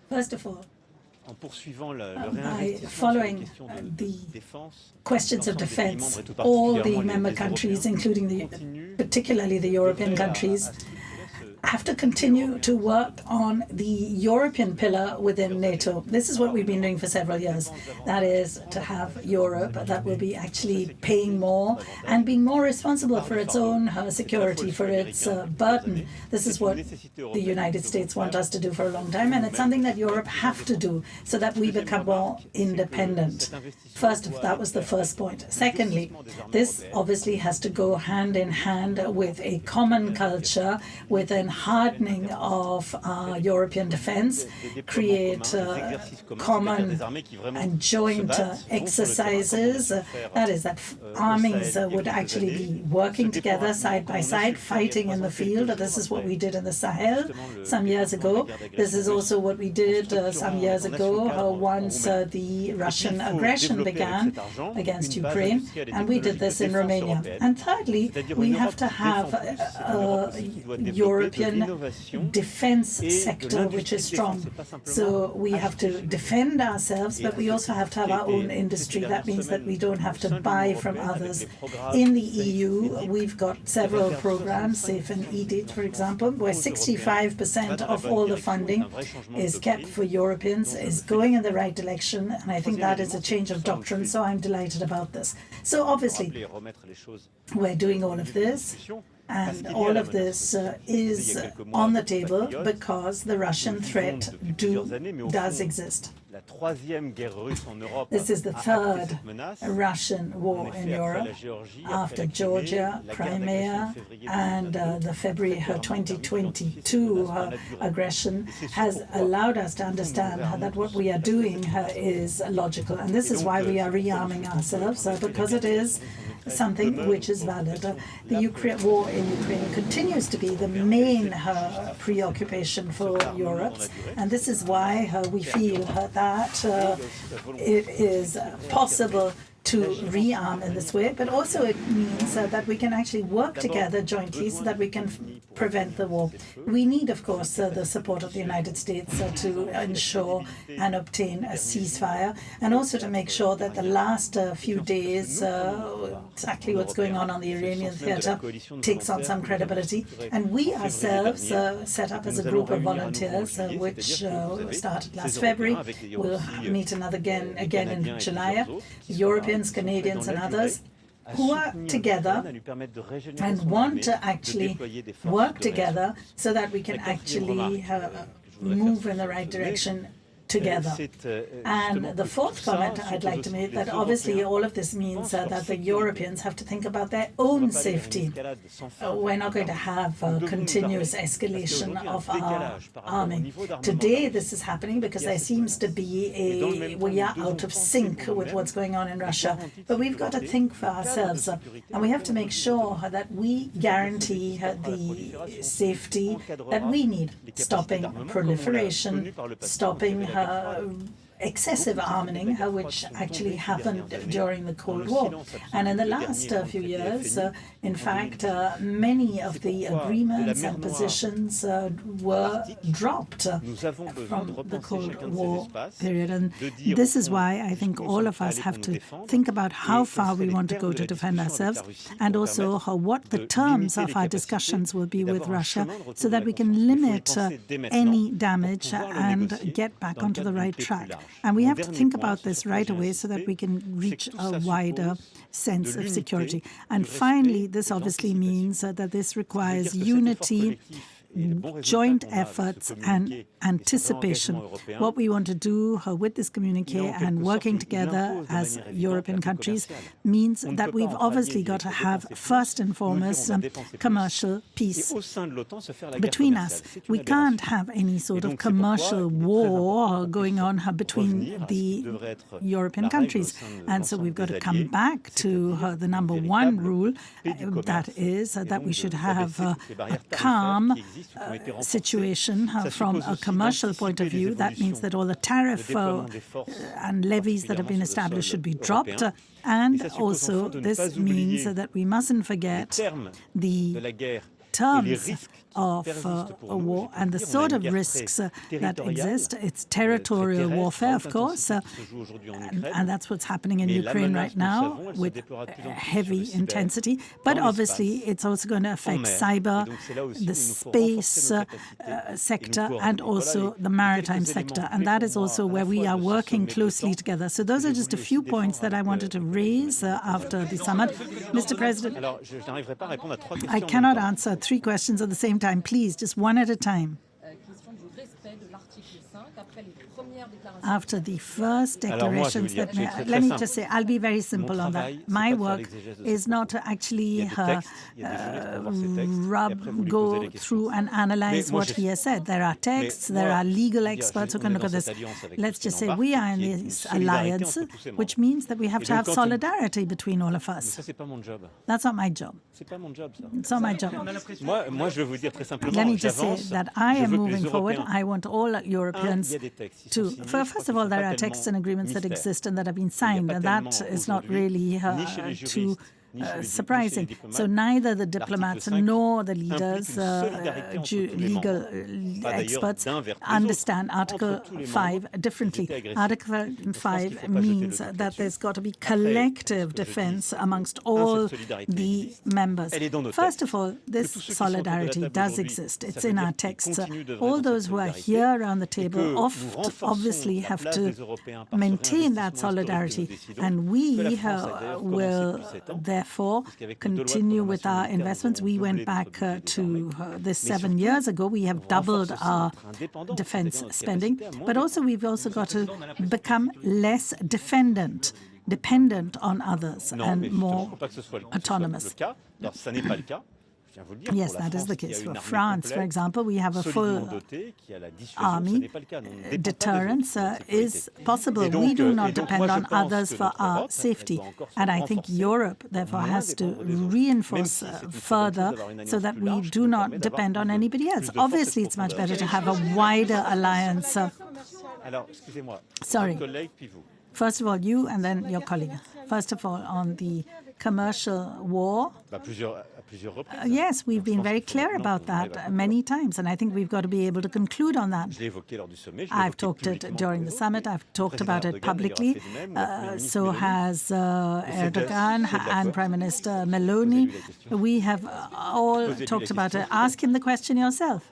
First of all, by following the questions of defense, all the member countries, including particularly the European countries, have to continue to work on the European pillar within NATO. This is what we've been doing for several years. That is to have Europe that will be actually paying more and being more responsible for its own security, for its burden. This is what the United States want us to do for a long time, and it's something that Europe have to do so that we become more independent. First, that was the first point. Secondly, this obviously has to go hand in hand with a common culture, with an hardening of European defense, create common and joint exercises. That is, that armies would actually be working together side by side, fighting in the field. This is what we did in the Sahel some years ago. This is also what we did some years ago once the Russian aggression began against Ukraine, and we did this in Romania. And thirdly, we have to have a European defense sector which is strong. So we have to defend ourselves, but we also have to have our own industry. That means that we don't have to buy from others. In the EU, we've got several programs, Safe and EDIT, for example, where 65% of all the funding is kept for Europeans, is going in the right direction, and I think that is a change of doctrine, so I'm delighted about this. So obviously, we're doing all of this, and all of this is on the table because the Russian threat does exist. This is the third Russian war in Europe after Georgia, Crimea, and the February 2022 aggression has allowed us to understand that what we are doing is logical. And this is why we are rearming ourselves, because it is something which is valid. The war in Ukraine continues to be the main preoccupation for Europe, and this is why we feel that it is possible to rearm in this way, but also it means that we can actually work together jointly so that we can prevent the war. We need, of course, the support of the United States to ensure and obtain a ceasefire, and also to make sure that the last few days, exactly what's going on the Iranian theater, takes on some credibility. And we ourselves set up as a group of volunteers, which started last February. We'll meet again in July. Europeans, Canadians, and others who are together and want to actually work together so that we can actually move in the right direction together. And the fourth comment I'd like to make, that obviously all of this means that the Europeans have to think about their own safety. We're not going to have continuous escalation of our army. Today this is happening because there seems to be we are out of sync with what's going on in Russia. But we've got to think for ourselves, and we have to make sure that we guarantee the safety that we need, stopping proliferation, stopping excessive arming, which actually happened during the Cold War. And in the last few years, in fact, many of the agreements and positions were dropped from the Cold War period. And this is why I think all of us have to think about how far we want to go to defend ourselves, and also what the terms of our discussions will be with Russia, so that we can limit any damage and get back onto the right track. And we have to think about this right away so that we can reach a wider sense of security. And finally, this obviously means that this requires unity, joint efforts, and anticipation. What we want to do with this communiqué and working together as European countries means that we've obviously got to have, first and foremost, commercial peace between us. We can't have any sort of commercial war going on between the European countries. And so we've got to come back to the number one rule, that is that we should have a calm situation from a commercial point of view. That means that all the tariff and levies that have been established should be dropped. And also this means that we mustn't forget the terms of a war and the sort of risks that exist. It's territorial warfare, of course, and that's what's happening in Ukraine right now with heavy intensity. But obviously, it's also going to affect cyber, the space sector, and also the maritime sector. And that is also where we are working closely together. So those are just a few points that I wanted to raise after the summit. Mr. President, I cannot answer 3 questions at the same time. Please, just one at a time. After the first declarations that let me just say, I'll be very simple on that. My work is not to actually go through and analyze what he has said. There are texts, there are legal experts who can look at this. Let's just say we are in this alliance, which means that we have to have solidarity between all of us. That's not my job. It's not my job. Let me just say that I am moving forward. I want all Europeans to, first of all, there are texts and agreements that exist and that have been signed, and that is not really too surprising. So neither the diplomats nor the leaders, legal experts, understand Article 5 differently. Article 5 means that there's got to be collective defense amongst all the members. First of all, this solidarity does exist. It's in our texts. All those who are here around the table obviously have to maintain that solidarity, and we will therefore continue with our investments. We went back to this 7 years ago. We have doubled our defense spending, but also we've also got to become less dependent on others and more autonomous. Yes, that is the case. For France, for example, we have a full army. Deterrence is possible. We do not depend on others for our safety. And I think Europe, therefore, has to reinforce further so that we do not depend on anybody else. Obviously, it's much better to have a wider alliance. Sorry. First of all, you and then your colleague. First of all, on the commercial war. Yes, we've been very clear about that many times, and I think we've got to be able to conclude on that. I've talked it during the summit. I've talked about it publicly. So has Erdogan and Prime Minister Meloni. We have all talked about it. Ask him the question yourself.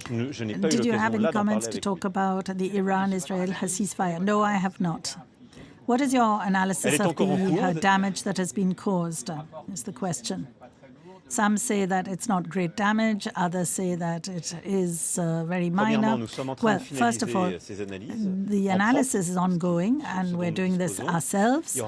Did you have any comments to talk about the Iran-Israel ceasefire? No, I have not. What is your analysis of the damage that has been caused, is the question. Some say that it's not great damage, others say that it is very minor. Well, first of all, the analysis is ongoing, and we're doing this ourselves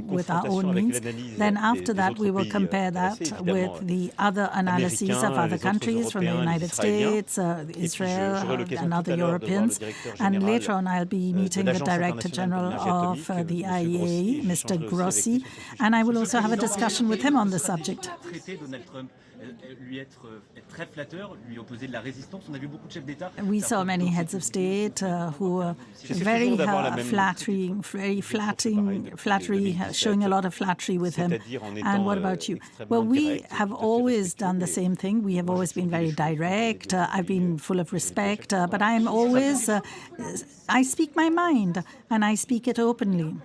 with our own means. Then after that, we will compare that with the other analyses of other countries from the United States, Israel, and other Europeans. And later on, I'll be meeting the Director General of the IAEA, Mr. Grossi, and I will also have a discussion with him on the subject. We saw many heads of state who were very flattery, showing a lot of flattery with him. And what about you? Well, we have always done the same thing. We have always been very direct. I've been full of respect, but I am always, I speak my mind, and I speak it openly.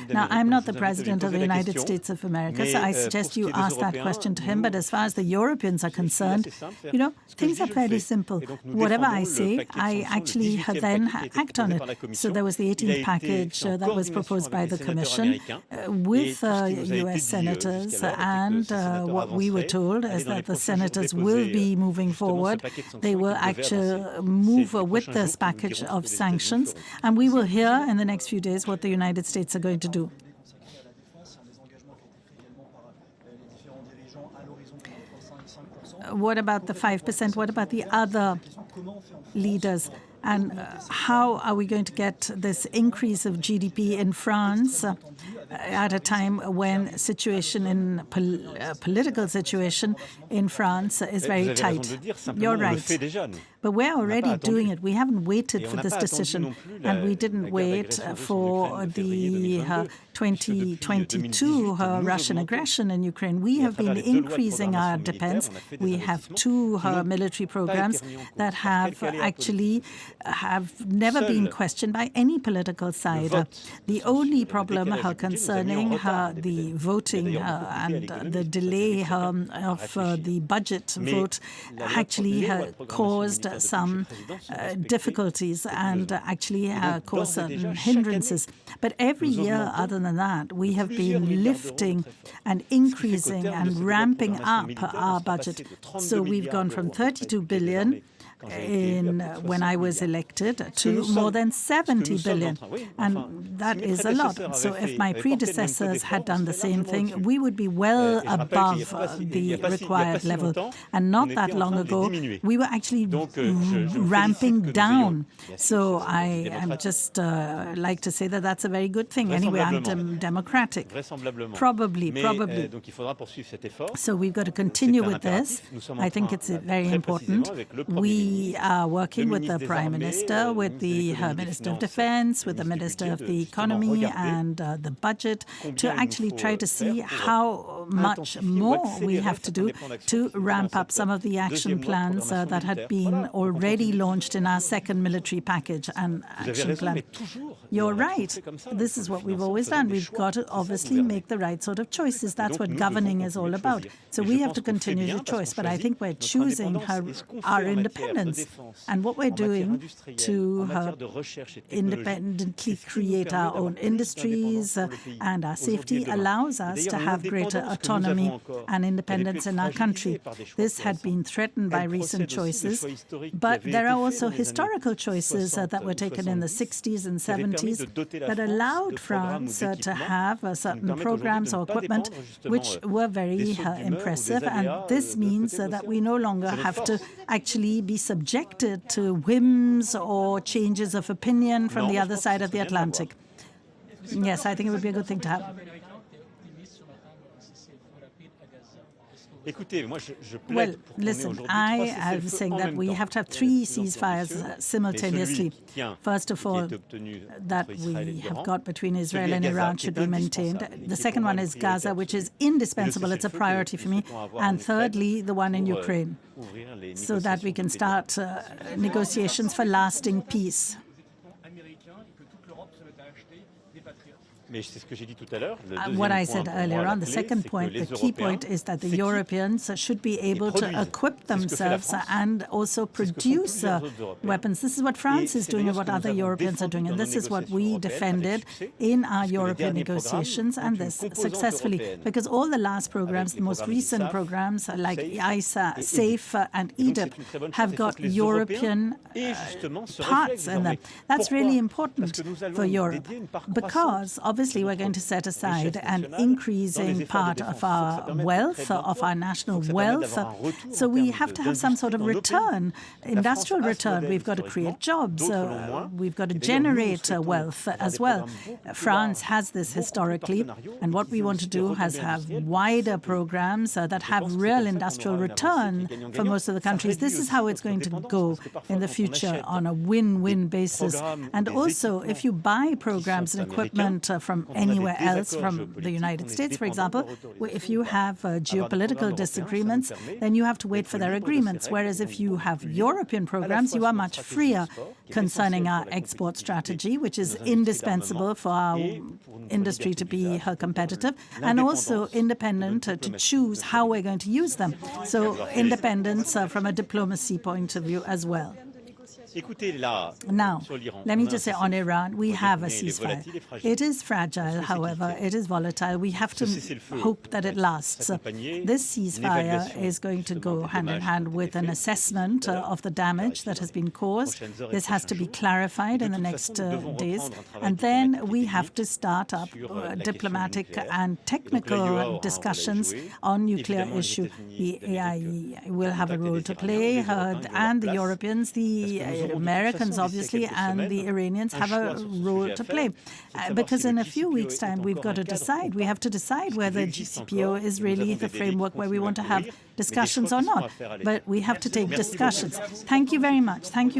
Now, I'm not the President of the United States of America, so I suggest you ask that question to him. But as far as the Europeans are concerned, you know, things are fairly simple. Whatever I say, I actually then act on it. So there was the 18th package that was proposed by the Commission with U.S. senators, and what we were told is that the senators will be moving forward. They will actually move with this package of sanctions, and we will hear in the next few days what the United States are going to do. What about the 5%? What about the other leaders? And how are we going to get this increase of GDP in France at a time when political situation in France is very tight? You're right. But we're already doing it. We haven't waited for this decision. And we didn't wait for the 2022 Russian aggression in Ukraine. We have been increasing our defense. We have 2 military programs that have never been questioned by any political side. The only problem concerning the voting and the delay of the budget vote actually caused some difficulties and actually caused certain hindrances. But every year other than that, we have been lifting and increasing and ramping up our budget. So we've gone from 32 billion when I was elected to more than 70 billion. And that is a lot. So if my predecessors had done the same thing, we would be well above the required level. And not that long ago, we were actually ramping down. So I am just like to say that that's a very good thing. Anyway, I'm democratic. Probably. So we've got to continue with this. I think it's very important. We are working with the Prime Minister, with the Minister of Defense, with the Minister of the Economy and the budget to actually try to see how much more we have to do to ramp up some of the action plans that had been already launched in our second military package and action plan. You're right. This is what we've always done. We've got to obviously make the right sort of choices. That's what governing is all about. So we have to continue the choice. But I think we're choosing our independence. And what we're doing to independently create our own industries and our safety allows us to have greater autonomy and independence in our country. This had been threatened by recent choices, but there are also historical choices that were taken in the 60s and 70s that allowed France to have certain programs or equipment which were very impressive. And this means that we no longer have to actually be subjected to whims or changes of opinion from the other side of the Atlantic. Yes, I think it would be a good thing to have. Well, listen, I am saying that we have to have 3 ceasefires simultaneously. First of all, that we have got between Israel and Iran should be maintained. The second one is Gaza, which is indispensable. It's a priority for me. And thirdly, the one in Ukraine, so that we can start negotiations for lasting peace. What I said earlier on, the second point, the key point is that the Europeans should be able to equip themselves and also produce weapons. This is what France is doing and what other Europeans are doing. And this is what we defended in our European negotiations, and this successfully. Because all the last programs, the most recent programs like ISA, SAFE and EDIP have got European parts in them. That's really important for Europe because obviously we're going to set aside an increasing part of our wealth, of our national wealth. So we have to have some sort of return, industrial return. We've got to create jobs. We've got to generate wealth as well. France has this historically, and what we want to do is have wider programs that have real industrial return for most of the countries. This is how it's going to go in the future on a win-win basis. And also, if you buy programs and equipment from anywhere else, from the United States, for example, if you have geopolitical disagreements, then you have to wait for their agreements. Whereas if you have European programs, you are much freer concerning our export strategy, which is indispensable for our industry to be competitive, and also independent to choose how we're going to use them. So independence from a diplomacy point of view as well. Now, let me just say on Iran, we have a ceasefire. It is fragile, however, it is volatile. We have to hope that it lasts. This ceasefire is going to go hand in hand with an assessment of the damage that has been caused. This has to be clarified in the next days. And then we have to start up diplomatic and technical discussions on nuclear issue. The AIE will have a role to play, and the Europeans, the The Americans, obviously, and the Iranians have a role to play. Because in a few weeks' time, we've got to decide. We have to decide whether GCPO is really the framework where we want to have discussions or not. But we have to take discussions. Thank you very much. Thank you.